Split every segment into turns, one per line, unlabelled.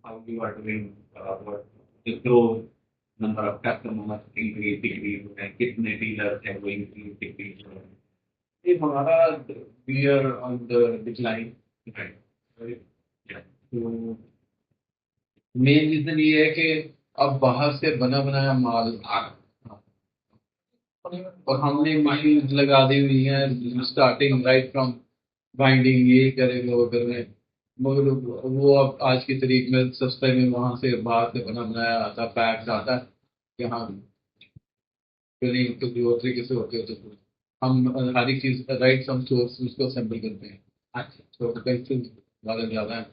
how you are doing, what the growth, number of customers increase, decrease, and कितने dealers हैं वो increase, decrease. ये हमारा we are on the decline. Right. Right. Yeah. तो main reason ये है कि अब बाहर से बना बनाया माल आ रहा है और हमने मशीन लगा दी हुई है स्टार्टिंग राइट फ्रॉम बाइंडिंग ये करेंगे वो करेंगे मगर वो अब आज की तारीख में सस्ते में वहां से बाहर से बना बनाया आता पैक्स आता है कि हाँ फिलिंग तो जो तरीके से होती है तो हम हर एक चीज राइट फ्रॉम सोर्स उसको असेंबल करते हैं। अच्छा तो पैसे वाला ज्यादा है।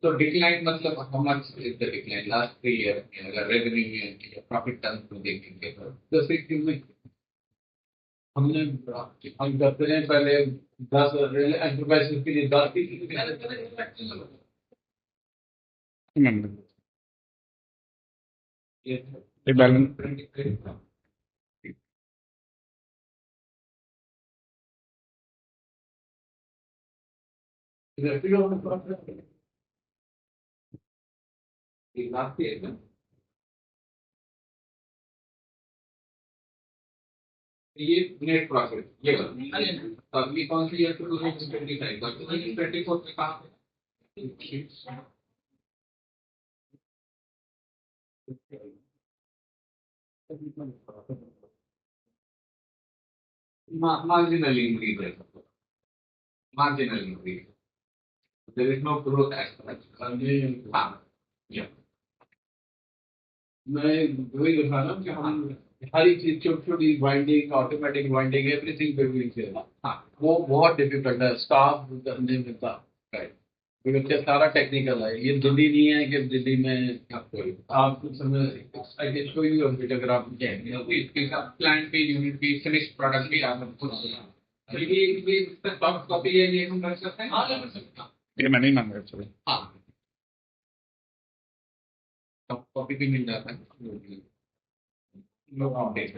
So decline मतलब how much is the decline last 3 years में अगर revenue में या profit terms में देखेंगे तो जैसे कि हमने हम करते हैं पहले 10 एंटरप्राइज के लिए 10 की ये बैलेंस लास्ट ईयर में ये नेट प्रॉफिट ये अगली कौन सी ईयर टू 2025 2024 में कहाँ marginal increase है marginal increase there is no growth as such हाँ yeah मैं वही बता रहा हूँ कि हम हर एक चीज छोटी छोटी वाइंडिंग ऑटोमेटिक वाइंडिंग एवरीथिंग पे हुई है हाँ वो बहुत डिफिकल्ट है स्टाफ नहीं मिलता राइट क्योंकि सारा टेक्निकल है ये दिल्ली नहीं है कि दिल्ली में आप कुछ समय आई कैन शो यू अगर आप इसके साथ प्लांट पे यूनिट पे फिनिश प्रोडक्ट भी आप खुद ये सॉफ्ट कॉपी है ये हम कर सकते हैं हाँ कर सकते हैं ये मैंने ही मांगा चलो हाँ सॉफ्ट कॉपी भी मिल जाता है नो अपडेट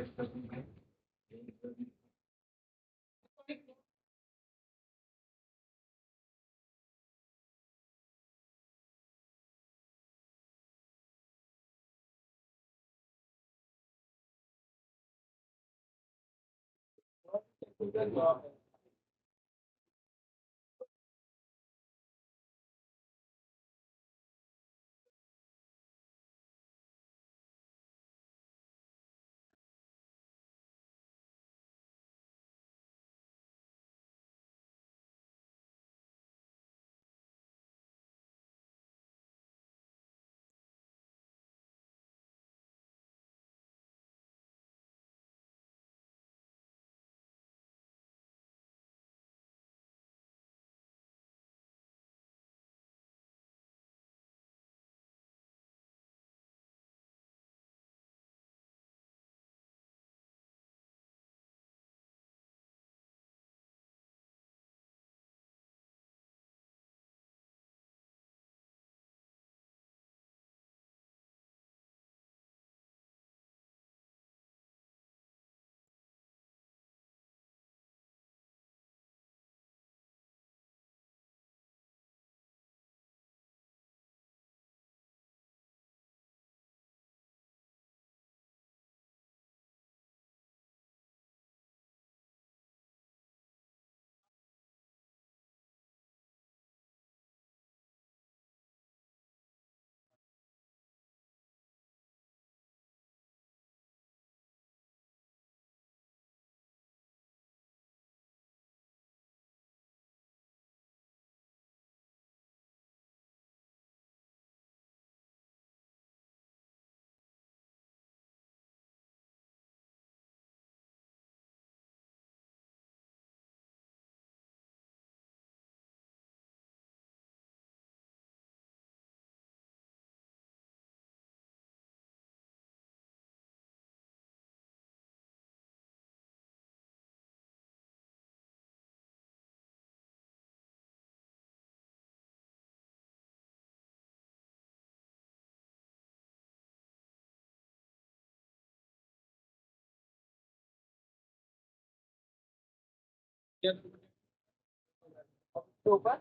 अक्टूबर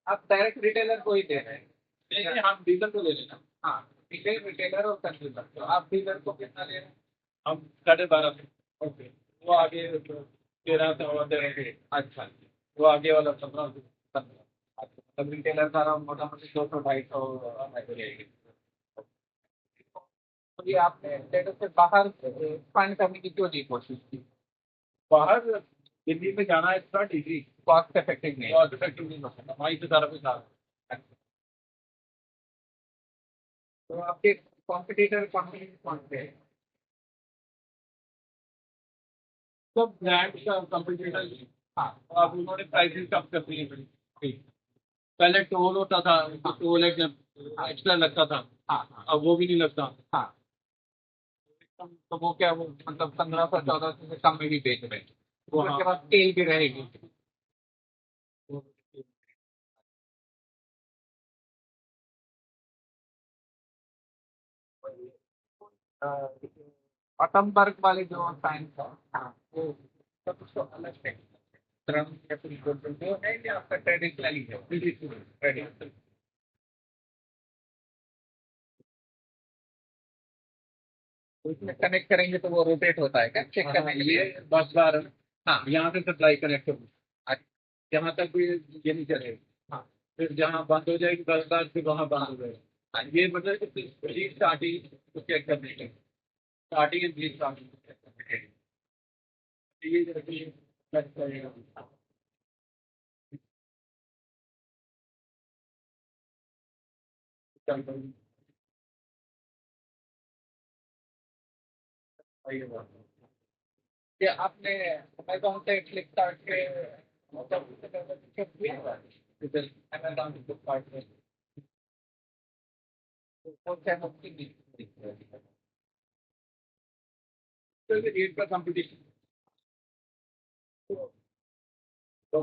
आप डायरेक्ट रिटेलर को ही दे रहे हैं नहीं नहीं, हम डीलर को ले लेना। हाँ, रिटेल रिटेलर और कंज्यूमर, तो आप डीलर को कितना ले रहे हैं? हम 12.5। ओके, वो आगे 13 सवा 13 के। अच्छा, वो आगे वाला 15। अच्छा, मतलब रिटेलर सारा मोटा मोटी 200 250 ऐसे रहेगी। तो ये आपने लेटर से बाहर फाइंड करने की क्यों नहीं कोशिश की? बाहर दिल्ली में जाना है, इतना इजी, कॉस्ट इफेक्टिव नहीं, कॉस्ट इफेक्टिव नहीं हो सकता, वहीं से सारा कुछ आ रहा है। तो आपके कॉम्पिटिटर कौन से हैं? सब ब्रांड का कॉम्पिटिटर। हाँ, तो अब उन्होंने प्राइसेस कम कर दिए बड़ी। ठीक। पहले टोल होता था, तो टोल एक एक्स्ट्रा लगता था। हाँ, अब वो भी नहीं लगता। हाँ, तो वो क्या, वो मतलब 1500 1400 से कम में भी बेच रहे हैं। वो उसके बाद तेल भी रहेगी। ऑटमबर्ग वाले जो साइंस था, हाँ, वो सब उसको अलग है। ड्रम या फिर जो है, या आपका ट्रेडिशनल ही है, ट्रेडिशनल। तो इसमें कनेक्ट करेंगे तो वो रोटेट होता है क्या, चेक करने के लिए? 10 बार। हाँ, यहाँ से सप्लाई कनेक्ट होगी। अच्छा, जहाँ तक भी ये नहीं चलेगा। हाँ, फिर जहाँ बंद हो जाएगी 10 बार, फिर वहाँ बंद हो जाएगा। हाँ, ये मतलब कि स्टार्टिंग को चेक करने के लिए, स्टार्टिंग एंड स्टार्टिंग को चेक करने के लिए ये जरूरी है। सही बात है। ये आपने अमेज़न से फ्लिपकार्ट पे मतलब अमेज़न फ्लिपकार्ट पे कौन सा मुक्ति दी? तो ये रेट का कंपटीशन। तो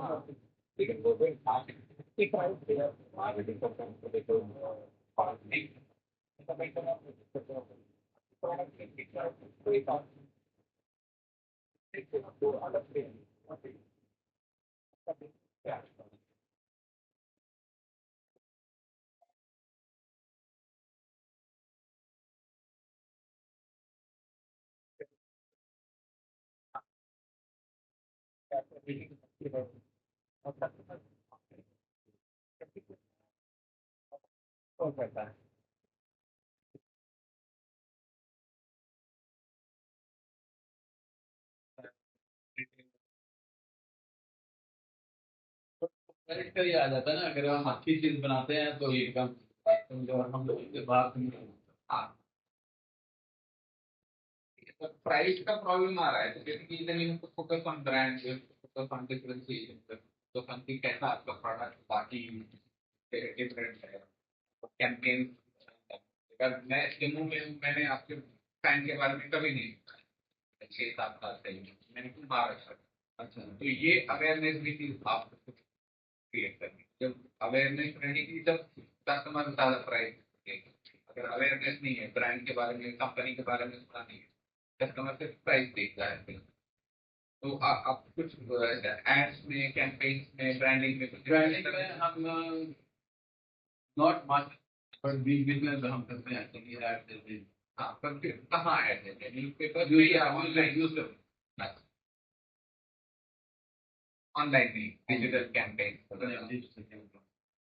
लेकिन वो एक प्राइस पे मार्केटिंग करते हैं, तो देखो पाँच नहीं, समय का प्रोडक्ट की कोई बात नहीं, तो अलग से हो सकता है। करेक्टर ही आ जाता है ना, अगर हम अच्छी चीज बनाते हैं तो एकदम समझो, हम लोग के बात नहीं। हाँ, तो प्राइस का प्रॉब्लम आ रहा है, तो बेसिकली इधर you focus on brand, focus on differentiation, तो समथिंग कैसा आपका प्रोडक्ट बाकी डिफरेंट है, कैंपेन। अगर मैं जम्मू में हूँ, मैंने आपके फैन के बारे में कभी नहीं सुना है। 6 7 साल से मैंने खुद महाराष्ट्र। अच्छा, तो ये अवेयरनेस भी थी आपको क्रिएट करनी, जब अवेयरनेस रहेगी तब कस्टमर ज्यादा प्राइस देगा। अगर अवेयरनेस नहीं है ब्रांड के बारे में, कंपनी के बारे में सुना नहीं है, कस्टमर सिर्फ प्राइस देखता है। तो आप कुछ एड्स में, कैंपेन्स में, ब्रांडिंग में, कुछ ब्रांडिंग में हम नॉट मच, पर बिग बिजनेस हम करते हैं, तो ये ऐड देते हैं। हाँ, पर फिर कहाँ ऐड देते हैं? न्यूज़पेपर में या ऑनलाइन? न्यूज़पेपर, ऑनलाइन नहीं, डिजिटल कैंपेन।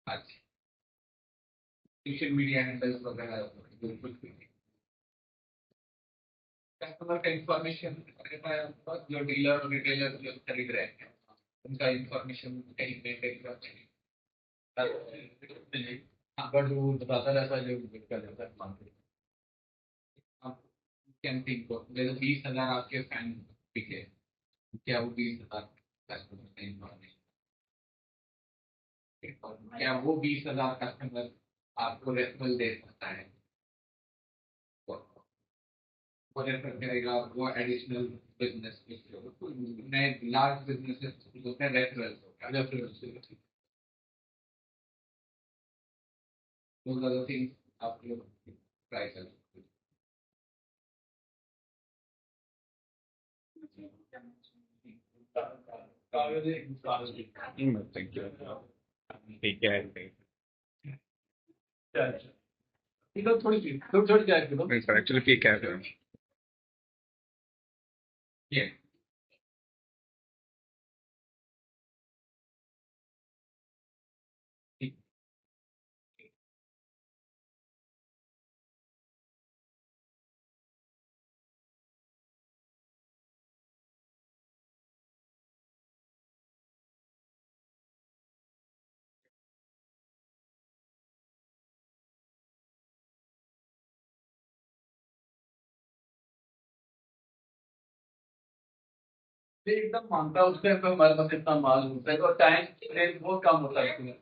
अच्छा, सोशल मीडिया हैंडल्स वगैरह बिल्कुल भी नहीं। कस्टमर का इंफॉर्मेशन रहता है आपके पास, जो डीलर और रिटेलर जो खरीद रहे हैं उनका इंफॉर्मेशन कहीं पे कहीं पर हाँ, बट वो बताता रहता है जो बिकता रहता है मार्केट। आप कैंपिंग को जैसे 20,000 आपके फैन बिके, क्या वो 20,000 कस्टमर का इंफॉर्मेशन, क्या वो 20,000 कस्टमर आपको रेफरल दे सकता है? वो रेफर करेगा, वो एडिशनल बिजनेस, नए लार्ज बिजनेसेस उसमें रेफरल्स होगा, referrals. those are the things आप लोग ट्राई कर सकते हो। Take care. अच्छा, इधर थोड़ी सी थोड़ी थोड़ी क्या करो।
नहीं सर, एक्चुअली पी कैब है।
ये एकदम मानता हूँ उसमें हमारे पास इतना माल होता है और टाइम बहुत कम होता है इसमें।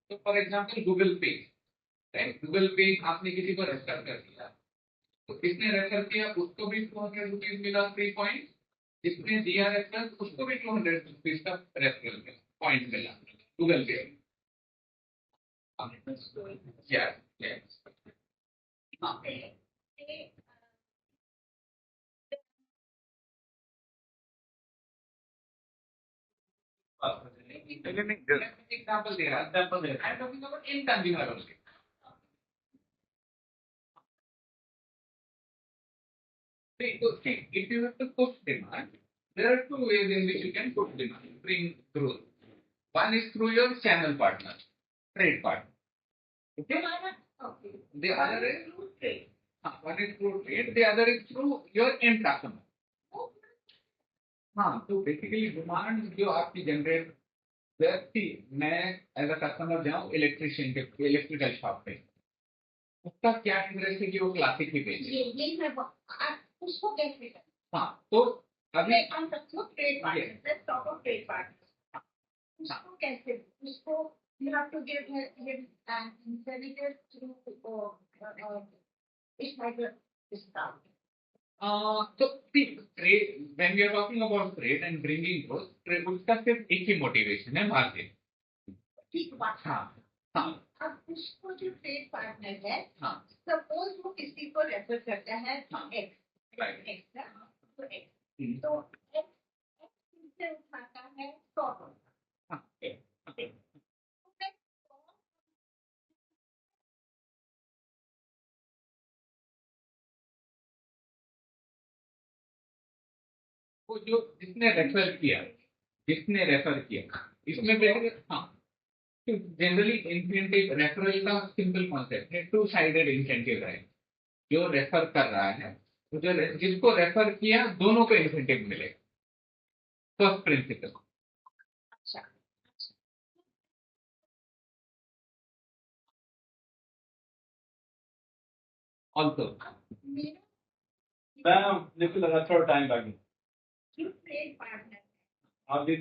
तो फॉर एग्जाम्पल गूगल पे, गूगल पे आपने किसी को रेफर कर दिया, तो किसने रेफर किया उसको भी 200 रुपीज मिला फ्री पॉइंट, जिसने दिया रेफरेंस उसको भी 200 रुपीज का रेफरल पॉइंट मिला गूगल पे। Yes yes. एग्जाम्पल दे रहा I am talking about in consumer only. So, see, if you have to push demand, there are two ways in which you can push demand, bring growth. One is through your channel partner, trade partner. Okay? The other is one is through trade, the other is through your end customer. हाँ, तो basically demand जो आपकी generate व्यक्ति, मैं as a customer जाऊँ electrician के electrical shop पे, उसका क्या इंटरेस्ट है कि वो क्लासिक ही बेचे, ये मैं आप उसको कैसे करें? हाँ, तो अभी हम trade partner, let's talk of trade partner, उसको कैसे, उसको you have to give him an incentive to which might discount. So see, trade, when we are talking about trade and bringing growth, trade उसका सिर्फ एक ही motivation है, margin. ठीक बात। हाँ हाँ। अब उसको जो ट्रेड पार्टनर है, हाँ, सपोज वो किसी को रेफर करता है, हाँ, एक्स, राइट, एक्स, तो एक्स, तो एक्स से उठाता है 100, हाँ, वो जो जिसने रेफर किया इसमें बेसिकली, हाँ, जनरली इंसेंटिव रेफरल का सिंपल कॉन्सेप्ट है, टू साइडेड इंसेंटिव है। जो रेफर कर रहा है, तो जो जिसको रेफर किया दोनों को इंसेंटिव मिलेगा, फर्स्ट प्रिंसिपल। ऑल्सो लेकिन लगा थोड़ा टाइम लगे, आप भी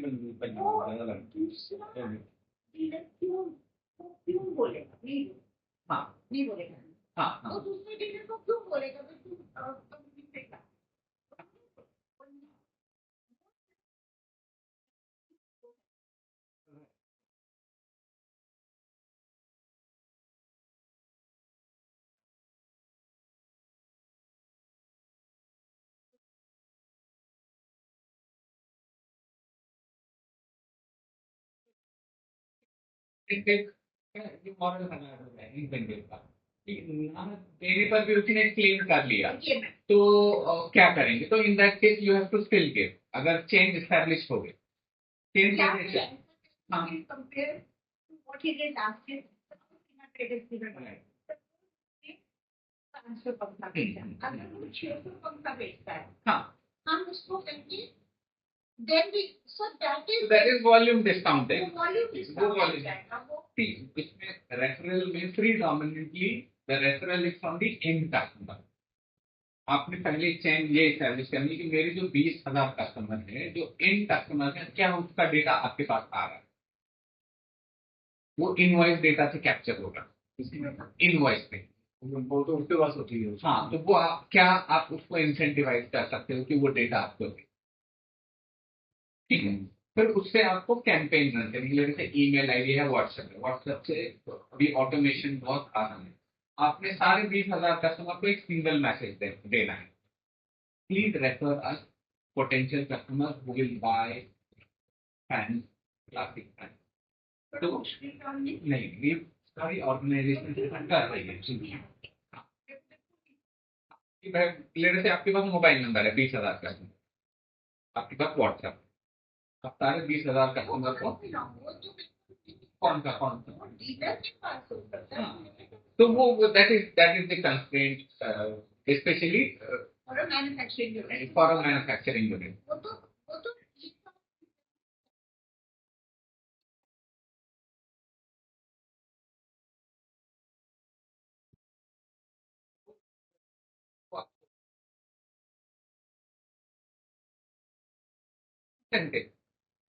क्यों बोलेगा, हाँ नहीं बोलेगा, हाँ हाँ, तो दूसरे डीलर को क्यों बोलेगा ये मॉडल बना है इंसेंटिव का, मेरे पर भी उसने क्लेम कर लिया, तो क्या करेंगे, तो in that case you have to still give, अगर चेंज एस्टैब्लिश हो गए, change
Compare to what he did last year,
Right.
पंखा बेचा अगर वो 600 पंखा बेचता है
हाँ,
हम उसको कहेंगे then we so that
is volume discounting.
volume
वो
discount
volume.
जाएगा वो
See, इसमें referral में predominantly the referral is from the end customer. आपने पहले चेन ये सर्विस करनी कि मेरे जो 20,000 कस्टमर है, जो एंड कस्टमर है, क्या उसका डेटा आपके पास आ रहा है? वो इनवॉइस डेटा से कैप्चर होगा, इनवॉइस पे
वो तो उसके पास होती है।
हाँ, तो वो क्या आप उसको इंसेंटिवाइज कर सकते हो कि वो डेटा आपको दे, ठीक है। फिर उससे आपको कैंपेन रन करनी है, जैसे ईमेल आईडी है, व्हाट्सएप से अभी ऑटोमेशन बहुत आसान है। आपने सारे 20,000 कस्टमर को एक सिंगल मैसेज देना है, please refer us potential customer who will buy fan, plastic fan. तो नहीं, ये सारी ऑर्गेनाइजेशन कर रही है। लेने से आपके पास मोबाइल नंबर है 20,000 कस्टमर, आपके पास व्हाट्सएप, आप सारे 20,000 कस्टमर को कौन सा तो वो that is the constraint specially
for a manufacturing
unit.
वो तो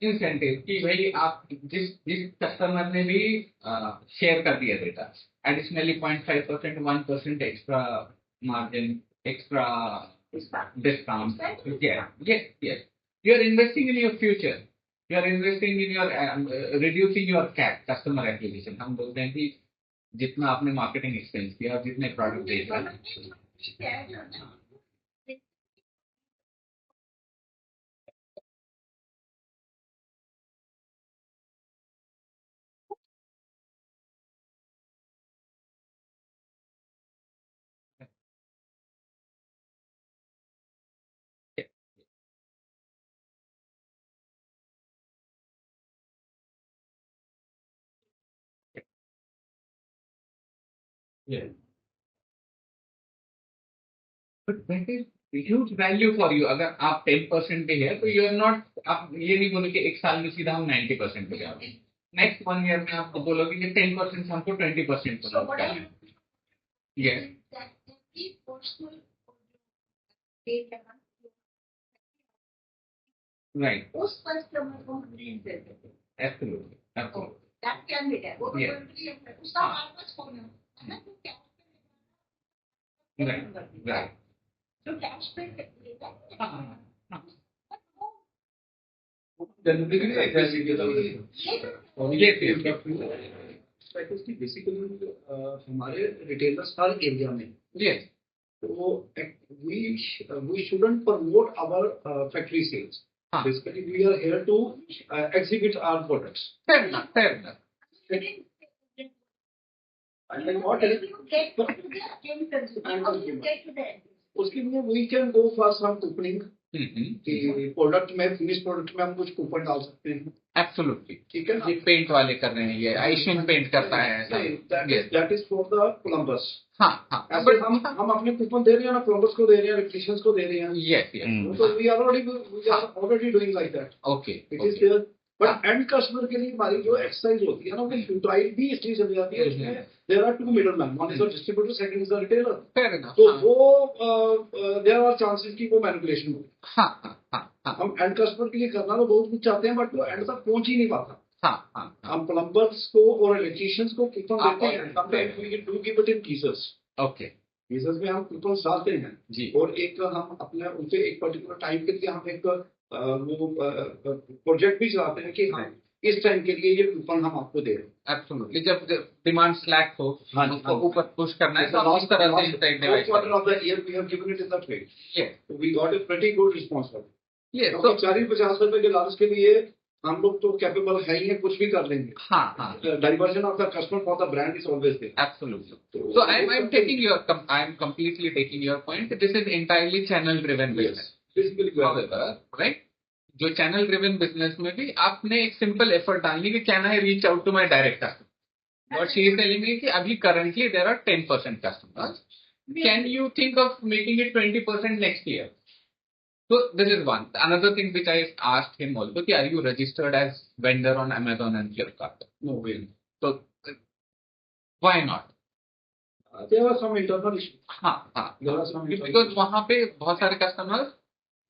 इंसेंटिव कि भाई आप जिस कस्टमर ने भी शेयर कर दिया data, additionally 0.5%, 1% extra margin, extra discount. yes, you are investing in your future, you are investing in your reducing your CAC, customer acquisition। हम बोलते हैं कि जितना आपने मार्केटिंग एक्सपेंस किया और जितने प्रोडक्ट बेचे, But that is huge value for you। अगर आप 10% पे है तो यू आर नॉट, आप ये नहीं बोलोगे एक साल में सीधा हम 90% पे जाओगे, नेक्स्ट 1 ईयर में आपको बोलोगे कि 10% से हमको 20%
so what
करना है। Yes,
that every personal data
right,
उस कस्टमर को रीड देते हैं
absolutely, absolutely,
that can be done वो तो
Yeah.
बड़ी उसका वापस होना है ना तो क्या
right,
तो कैश पे देता है
बेसिकली हमारे रिटेलर्स हर एरिया में
yes,
तो we shouldn't promote our factory sales. Basically, we are here to exhibit our products.
fair enough.
And what is
you get to the end consumer how do you get to the end
उसके लिए we can go for some couponing कि product में finish product में हम कुछ coupon डाल सकते हैं।
एब्सोल्युटली,
ठीक है,
ये पेंट वाले कर रहे हैं, ये एशियन पेंट करता है,
that is for the plumbers.
हाँ,
ऐसे हम अपने कूपन दे रहे हैं ना, प्लम्बर्स को दे रहे हैं, इलेक्ट्रिशियंस को दे रहे हैं।
यस,
तो we are already doing like that.
Okay,
it is there, but and customer के लिए हमारी जो एक्सरसाइज होती है ना, वो फ्यूटाइल भी इसलिए चली जाती है। इसमें there are 2 middleman, one is the distributor, second is the retailer.
Fair enough.
तो वो देयर आर चांसेस कि वो मैनिपुलेशन हो।
हाँ,
हम एंड कस्टमर के लिए करना तो बहुत कुछ चाहते हैं, बट वो एंड तक पहुंच ही नहीं पाता। हम प्लम्बर्स को और इलेक्ट्रिशियंस को कूपन देते हैं, sometimes we do give it in teasers.
Okay,
teasers में हम कूपन डालते हैं
जी,
और एक हम अपने उनसे एक पर्टिकुलर टाइम के लिए हम एक वो प्रोजेक्ट भी चलाते हैं कि हाँ इस टाइम के लिए ये कूपन हम आपको दे रहे हैं।
एब्सोल्युटली, जब डिमांड स्लैक हो उसको ऊपर पुश करना है तो उस तरह से
quarter of the year we have given it in that way. We got a pretty good response for it. तो 40-50 रुपए के लालच के लिए हम लोग तो कैपेबल है ही है, कुछ भी कर लेंगे। हाँ, diversion of the customer for the brand is always there.
Absolutely. So I am completely taking your point. This is entirely channel driven business.
Basically,
however, right,
जो चैनल ड्रिवन बिजनेस में भी आपने एक सिंपल एफर्ट डालनी कि can I reach out to my direct customer, और she is telling me कि अभी currently there are 10% customers, can you think of making it 20% next year? So this is one. Another thing which I asked him also, कि are you registered as vendor on Amazon and Flipkart?
No way.
So why not?
There are some internal issues.
हाँ,
There are some
because वहाँ पे बहुत सारे customers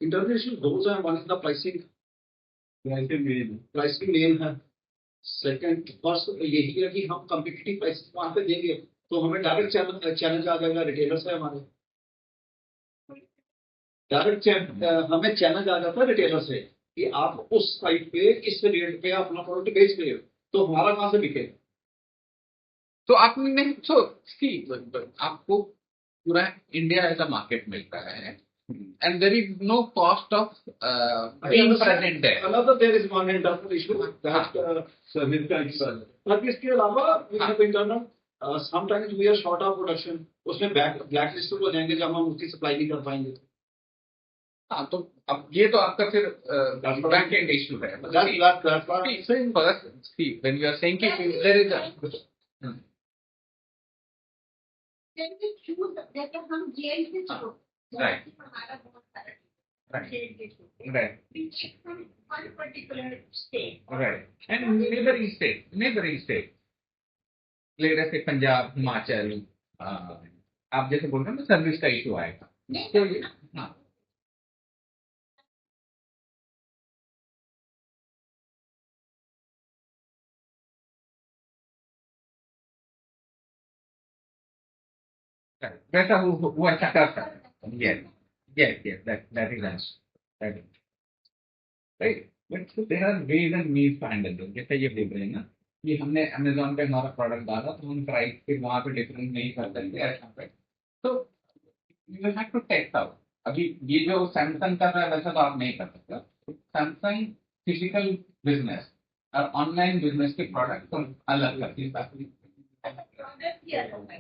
internal issues. Those are one is the pricing. Pricing main है. Second, first यही है कि हम competitive prices वहाँ पे देंगे तो हमें डायरेक्ट चैलेंज आ जाएगा रिटेलर से हमारे. डायरेक्ट हमें चैलेंज आ जाता है रिटेलर से कि आप उस साइट पे इस रेट पे अपना प्रोडक्ट बेच रहे हो तो हमारा कहाँ से बिकेगा.
तो आपने नहीं आपको पूरा इंडिया एज अ मार्केट मिल रहा है and there is no cost of being present there.
Another there is one internal issue that but इसके अलावा we have internal sometimes we are short of production. उसमें ब्लैक लिस्ट हो जाएंगे जब हम उसकी सप्लाई नहीं कर पाएंगे.
हाँ, तो अब ये तो आपका फिर बैक एंड इशू है. First, see, when you are saying कि there is a
Then we choose that हम जेल से छोड़.
Right.
हमारा बहुत सारा
Right.
जेल के छोड़.
right,
We check from one particular state.
right, and neighboring state, let us say Punjab, Himachal, आप जैसे बोल रहे हैं ना सर्विस का इशू आएगा. तो ये हाँ. वैसा वो अच्छा करता है. Yes, that is nice. That is right. But there are ways and means to handle this. जैसे ये बोल रहे हैं ना कि हमने Amazon पे हमारा प्रोडक्ट डाला तो हम प्राइस फिर वहाँ पे डिफरेंस नहीं कर सकते ऐसा पे. तो you have to test out. अभी ये जो सैमसंग कर रहा है वैसा तो आप नहीं कर सकते. सैमसंग फिजिकल बिजनेस और ऑनलाइन बिजनेस के प्रोडक्ट तो अलग करती है.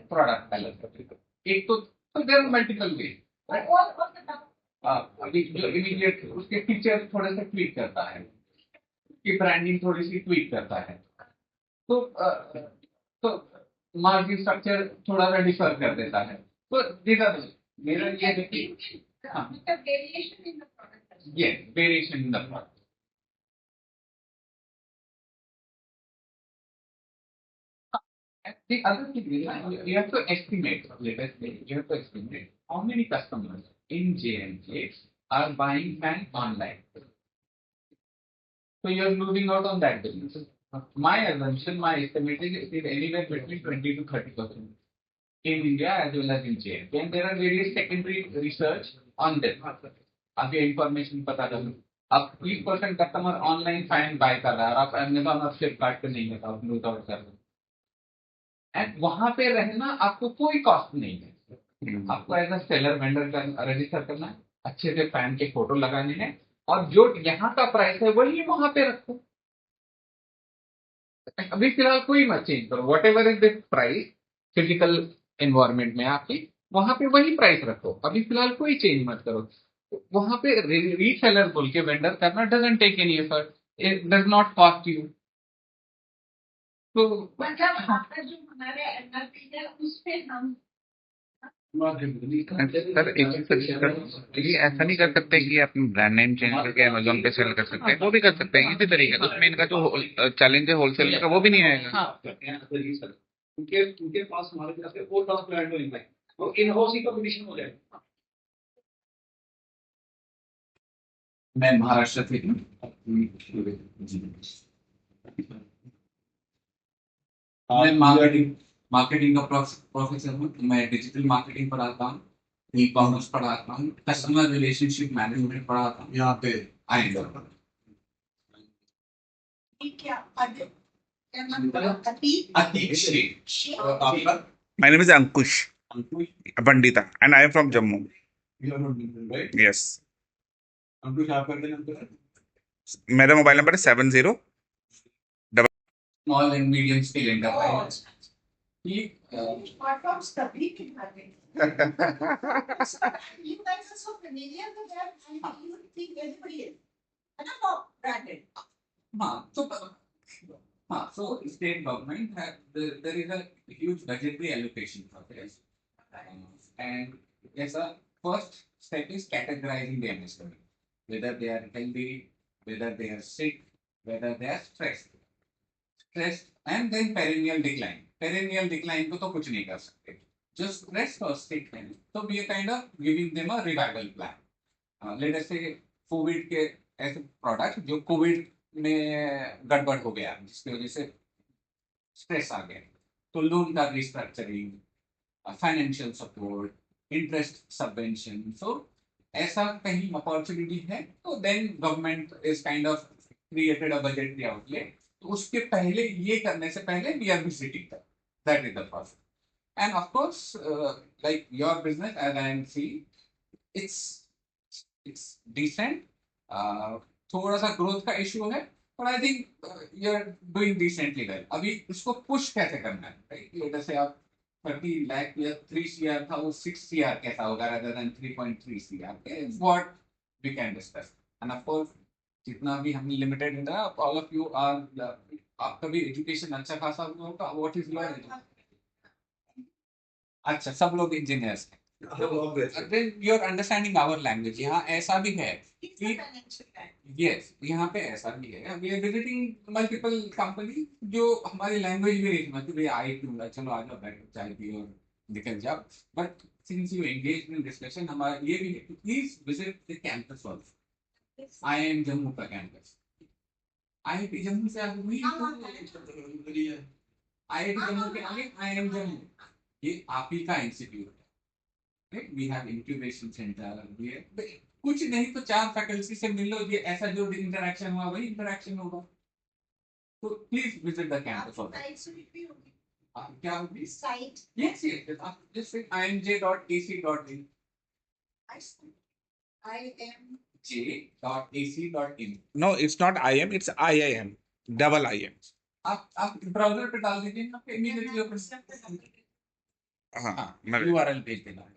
प्रोडक्ट अलग करती है. एक तो देयर आर मल्टीपल वे. अभी जो इमीडिएट उसके फीचर थोड़े से ट्वीक करता है, उसकी ब्रांडिंग थोड़ी सी ट्वीक करता है, तो मार्जिन स्ट्रक्चर थोड़ा सा डिफर कर देता है. तो मेरा ये देखिए हाँ
Variation in the product.
yes, variation in the product. The other thing is you have to estimate, let us say, you have to estimate how many customers in J&K are buying fan online. So you are losing out on that business. My assumption, my estimate is it is anywhere between 20 to 30% in India as well as in J&K. And there are various secondary research on this. आपके information पता करो. अब 30% customer online fan bye कर रहा है और आप Amazon और फ्लिपकार्ट पे नहीं करता, लूज आउट कर रहे. एंड वहां पे रहना आपको कोई कॉस्ट नहीं है. आपको as a seller vendor register करना है, अच्छे से फैन के फोटो लगाने हैं और जो यहाँ का प्राइस है वही वहां पे रखो. अभी फिलहाल कोई मत चेंज करो. What ever is the price physical environment में आपकी, वहां पे वही प्राइस रखो. अभी फिलहाल कोई चेंज मत करो. वहां पे रीसेलर बोल के वेंडर करना doesn't take any effort, it does not cost you. तो
मतलब आपका जो हमारे एमआरपी है उस पे हम
सर एक चीज सजेस्ट कर, ये ऐसा नहीं कर सकते कि आप ब्रांड नेम चेंज करके अमेजोन पे सेल कर सकते हैं. वो भी कर सकते हैं इसी तरीके से. उसमें इनका जो चैलेंज है होलसेल का वो भी नहीं आएगा.
उनके पास हमारे पास और 10 ब्रांड होंगे और इन हाउस ही कंपटीशन हो जाएगा.
मैं महाराष्ट्र से हूँ. मैं मार्केटिंग का प्रोफेसर हूँ. मैं डिजिटल मार्केटिंग पढ़ाता हूँ, ई कॉमर्स पढ़ाता हूँ, कस्टमर रिलेशनशिप मैनेजमेंट पढ़ाता हूँ. यहाँ पे आएंगे. आपका?
My name is Ankush Pandita and I am from Jammu.
right?
Yes.
अंकुश आपका क्या नंबर है?
मेरा मोबाइल नंबर है 70.
Small and medium scale enterprise.
platforms तभी के बारे में. You guys are so familiar with that. I think everybody is. Branded.
So state government there is a huge budgetary allocation for this. And yes, a first step is categorizing the MSME, whether they are healthy, whether they are sick, whether they are stressed, and then perennial decline. Perennial decline को तो कुछ नहीं कर सकते. Just stressed or sick हैं, so we are kind of giving them a revival plan. Let us say Covid के ऐसे product जो कोविड में गड़बड़ हो गया जिसकी वजह से स्ट्रेस आ गया, तो लोन का restructuring, financial support, interest subvention. So ऐसा कहीं अपॉर्चुनिटी है तो then government is kind of created a budgetary outlay. तो उसके पहले ये करने से पहले we are visiting that is the process. And of course like your business as I am see it's decent. थोड़ा सा ग्रोथ का इशू है, but I think you're doing decently well. अभी इसको पुश कैसे करना है, right? जैसे आप 30 लाख या 3 CR था, वो 6 CR कैसा होगा rather than 3.3 CR is what we can discuss. And of course जितना भी हम लिमिटेड है, all of you are आपका भी एजुकेशन अच्छा खासा होगा. What is your अच्छा, सब लोग इंजीनियर्स हैं. Then you're understanding our language. यहाँ ऐसा भी है कि यस, यहाँ पे ऐसा भी है. We are visiting multiple company जो हमारी लैंग्वेज भी नहीं समझती. भैया आई क्यों, चलो आ जाओ, बैठो, चाय पियो और निकल जाओ. But since you engage in discussion, हमारा ये भी है कि please visit the campus also. IIM Jammu का कैंपस, IIT जम्मू से आगे वही IIT जम्मू के आगे IIM जम्मू, ये आप ही का इंस्टीट्यूट है. We have incubation centre. कुछ नहीं तो 4 फैकल्टी से मिल लो, ये ऐसा जो इंटरेक्शन हुआ वही इंटरेक्शन होगा. तो please visit the campus of क्या होगी
Site.
Yes just imj.ac.in imj.ac.in.
No, it's not IM, it's IIM. Double IM.
आप ब्राउजर पे डाल दीजिए ना, इमीडिएटली ओपन.
हाँ,
URL भेज देना.